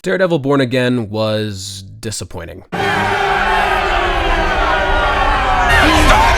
Daredevil Born Again was disappointing. Stop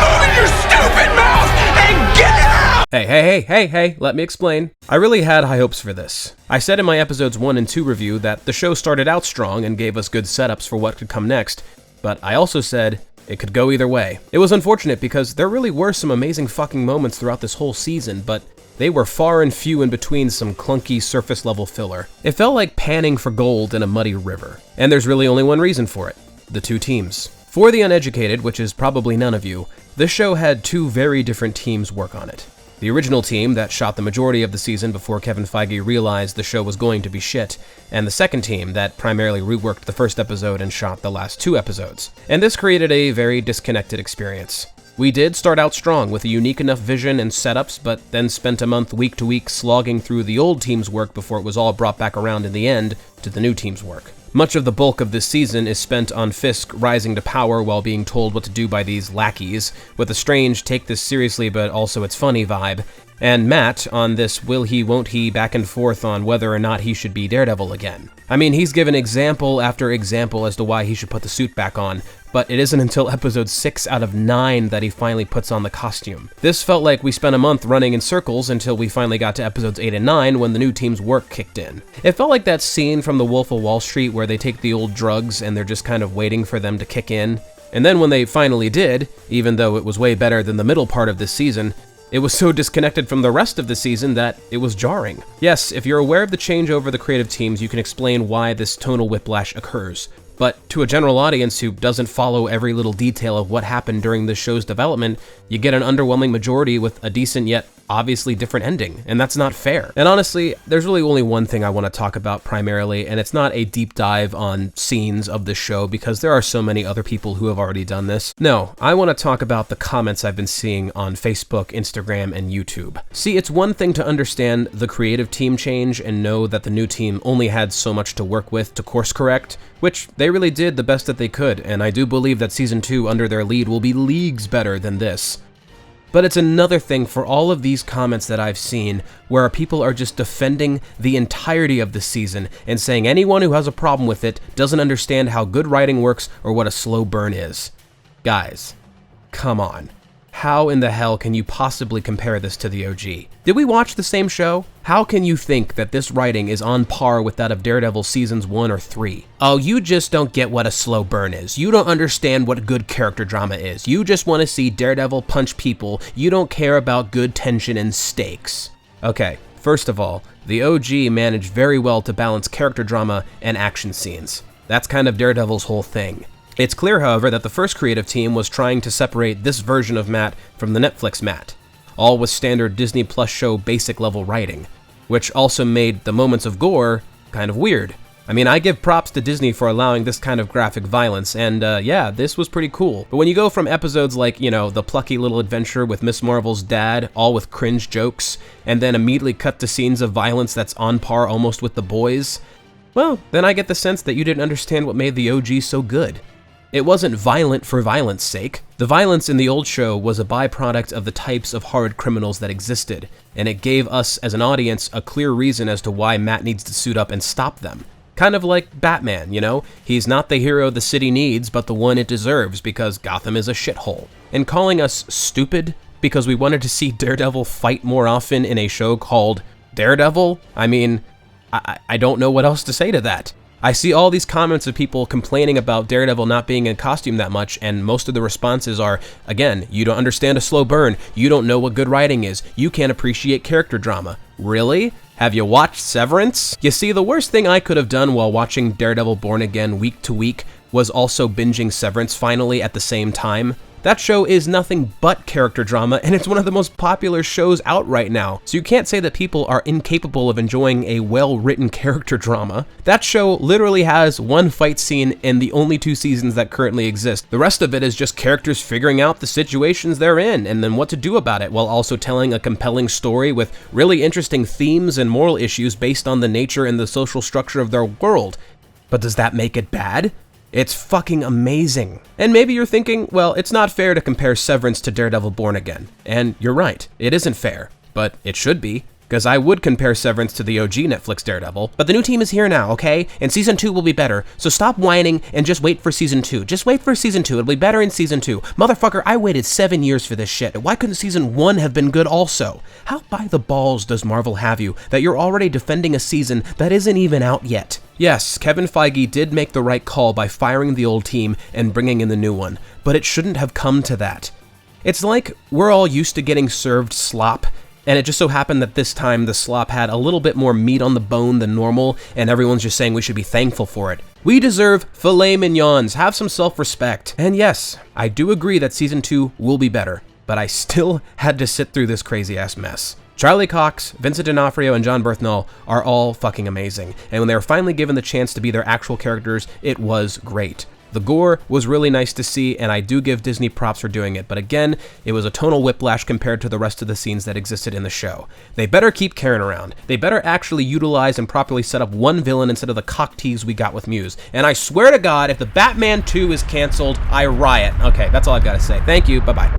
moving your stupid mouth and get out! Hey, let me explain. I really had high hopes for this. I said in my episodes 1 and 2 review that the show started out strong and gave us good setups for what could come next, but I also said it could go either way. It was unfortunate because there really were some amazing fucking moments throughout this whole season, but they were far and few in between some clunky surface level filler. It felt like panning for gold in a muddy river. And there's really only one reason for it: the two teams. For the uneducated, which is probably none of you, this show had two very different teams work on it. The original team that shot the majority of the season before Kevin Feige realized the show was going to be shit, and the second team that primarily reworked the first episode and shot the last 2 episodes. And this created a very disconnected experience. We did start out strong with a unique enough vision and setups, but then spent a month week to week slogging through the old team's work before it was all brought back around in the end to the new team's work. Much of the bulk of this season is spent on Fisk rising to power while being told what to do by these lackeys, with a strange take this seriously but also it's funny vibe, and Matt on this will he won't he back and forth on whether or not he should be Daredevil again. I mean, he's given example after example as to why he should put the suit back on, but it isn't until episode 6 out of 9 that he finally puts on the costume. This felt like we spent a month running in circles until we finally got to episodes 8 and 9 when the new team's work kicked in. It felt like that scene from The Wolf of Wall Street where they take the old drugs and they're just kind of waiting for them to kick in. And then when they finally did, even though it was way better than the middle part of this season, it was so disconnected from the rest of the season that it was jarring. Yes, if you're aware of the change over the creative teams, you can explain why this tonal whiplash occurs. But to a general audience who doesn't follow every little detail of what happened during this show's development, you get an underwhelming majority with a decent yet obviously different ending, and that's not fair. And honestly, there's really only one thing I want to talk about primarily, and it's not a deep dive on scenes of the show because there are so many other people who have already done this. No, I want to talk about the comments I've been seeing on Facebook, Instagram, and YouTube. See, it's one thing to understand the creative team change and know that the new team only had so much to work with to course correct, which they really did the best that they could, and I do believe that Season 2 under their lead will be leagues better than this. But it's another thing for all of these comments that I've seen where people are just defending the entirety of the season and saying anyone who has a problem with it doesn't understand how good writing works or what a slow burn is. Guys, come on. How in the hell can you possibly compare this to the OG? Did we watch the same show? How can you think that this writing is on par with that of Daredevil seasons 1 or 3? Oh, you just don't get what a slow burn is. You don't understand what good character drama is. You just want to see Daredevil punch people. You don't care about good tension and stakes. Okay, first of all, the OG managed very well to balance character drama and action scenes. That's kind of Daredevil's whole thing. It's clear, however, that the first creative team was trying to separate this version of Matt from the Netflix Matt, all with standard Disney Plus show basic level writing, which also made the moments of gore kind of weird. I mean, I give props to Disney for allowing this kind of graphic violence, and yeah, this was pretty cool. But when you go from episodes like, the plucky little adventure with Miss Marvel's dad, all with cringe jokes, and then immediately cut to scenes of violence that's on par almost with The Boys, well, then I get the sense that you didn't understand what made the OG so good. It wasn't violent for violence sake. The violence in the old show was a byproduct of the types of horrid criminals that existed, and it gave us as an audience a clear reason as to why Matt needs to suit up and stop them. Kind of like Batman, He's not the hero the city needs, but the one it deserves because Gotham is a shithole. And calling us stupid because we wanted to see Daredevil fight more often in a show called Daredevil? I mean, I don't know what else to say to that. I see all these comments of people complaining about Daredevil not being in costume that much, and most of the responses are, again, you don't understand a slow burn, you don't know what good writing is, you can't appreciate character drama. Really? Have you watched Severance? You see, the worst thing I could have done while watching Daredevil Born Again week to week was also binging Severance finally at the same time. That show is nothing but character drama, and it's one of the most popular shows out right now, so you can't say that people are incapable of enjoying a well-written character drama. That show literally has one fight scene in the only 2 seasons that currently exist. The rest of it is just characters figuring out the situations they're in, and then what to do about it, while also telling a compelling story with really interesting themes and moral issues based on the nature and the social structure of their world. But does that make it bad? It's fucking amazing. And maybe you're thinking, well, it's not fair to compare Severance to Daredevil Born Again. And you're right, it isn't fair, but it should be. because I would compare Severance to the OG Netflix Daredevil. But the new team is here now, okay? And season 2 will be better. So stop whining and just wait for season 2. Just wait for season 2. It'll be better in season 2. Motherfucker, I waited 7 years for this shit. Why couldn't season 1 have been good also? How by the balls does Marvel have you that you're already defending a season that isn't even out yet? Yes, Kevin Feige did make the right call by firing the old team and bringing in the new one, but it shouldn't have come to that. It's like we're all used to getting served slop, and it just so happened that this time the slop had a little bit more meat on the bone than normal, and everyone's just saying we should be thankful for it. We deserve filet mignons, have some self-respect. And yes, I do agree that season 2 will be better, but I still had to sit through this crazy-ass mess. Charlie Cox, Vincent D'Onofrio, and John Bernthal are all fucking amazing, and when they were finally given the chance to be their actual characters, it was great. The gore was really nice to see, and I do give Disney props for doing it, but again, it was a tonal whiplash compared to the rest of the scenes that existed in the show. They better keep Karen around. They better actually utilize and properly set up one villain instead of the cock tease we got with Muse. And I swear to God, if the Batman 2 is canceled, I riot. Okay, that's all I've got to say. Thank you, bye-bye.